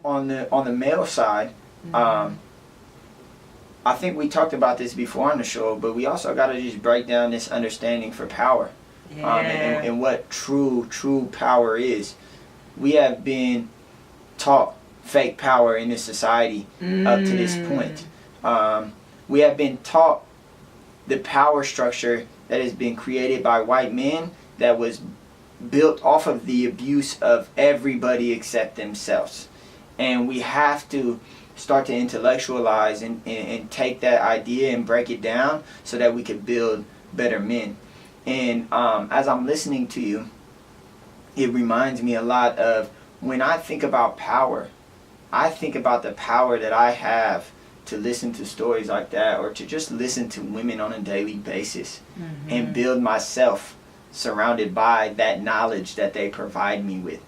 on the male side, I think we talked about this before on the show, but we also got to just break down this understanding for power, and what true power is. We have been taught fake power in this society up to this point. We have been taught the power structure that has been created by white men that was built off of the abuse of everybody except themselves. And we have to start to intellectualize and take that idea and break it down so that we can build better men. And as I'm listening to you, it reminds me a lot of when I think about power, I think about the power that I have to listen to stories like that, or to just listen to women on a daily basis and build myself surrounded by that knowledge that they provide me with.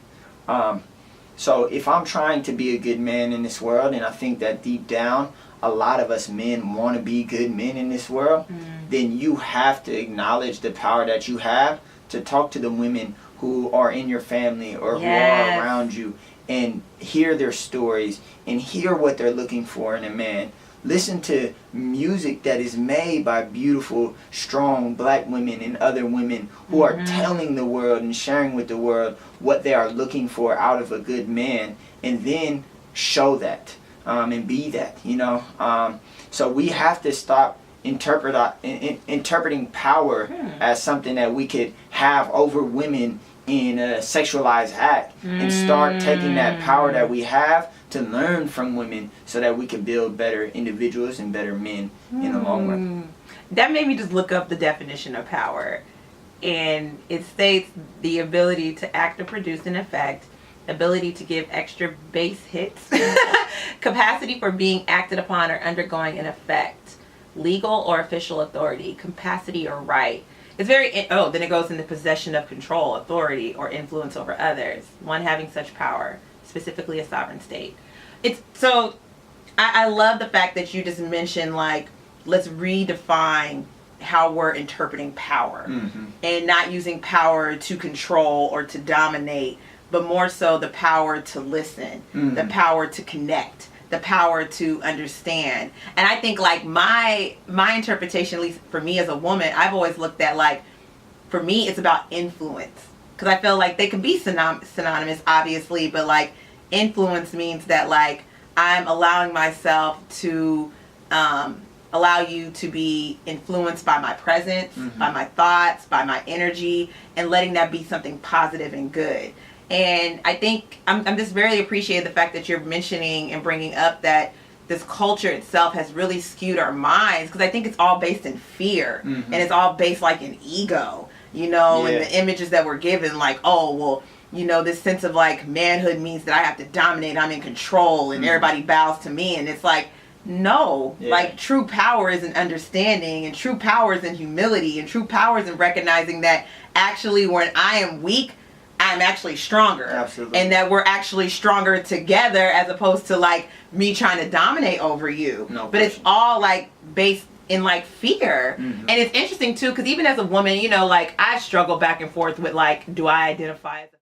So if I'm trying to be a good man in this world, and I think that deep down a lot of us men want to be good men in this world, then you have to acknowledge the power that you have to talk to the women who are in your family or who are around you, and hear their stories and hear what they're looking for in a man. Listen to music that is made by beautiful, strong black women and other women who are telling the world and sharing with the world what they are looking for out of a good man, and then show that and be that, you know. So we have to stop interpreting power as something that we could have over women in a sexualized act, and start taking that power that we have to learn from women so that we can build better individuals and better men in the long run. That made me just look up the definition of power, and it states the ability to act or produce an effect, ability to give extra bass hits, capacity for being acted upon or undergoing an effect, legal or official authority, capacity or right. It's very, then it goes into possession of control, authority, or influence over others. One having such power, specifically a sovereign state. I love the fact that you just mentioned, like, let's redefine how we're interpreting power. And not using power to control or to dominate, but more so the power to listen, the power to connect, the power to understand. And I think, like, my interpretation, at least for me as a woman, I've always looked at, like, for me it's about influence, because I feel like they can be synonymous obviously, but like influence means that, like, I'm allowing myself to allow you to be influenced by my presence, by my thoughts, by my energy, and letting that be something positive and good. And I think I'm just very appreciative of the fact that you're mentioning and bringing up that this culture itself has really skewed our minds, because I think it's all based in fear, and it's all based, like, in ego, you know, and the images that we're given, like, oh, well, you know, this sense of, like, manhood means that I have to dominate, I'm in control, and everybody bows to me. And it's like, no, like, true power is in understanding, and true power is in humility, and true power is in recognizing that actually when I am weak, I'm actually stronger. Absolutely. And that we're actually stronger together, as opposed to, like, me trying to dominate over you. But it's all, like, based in, like, fear. And it's interesting too, because even as a woman, you know, like, I struggle back and forth with, like, do I identify as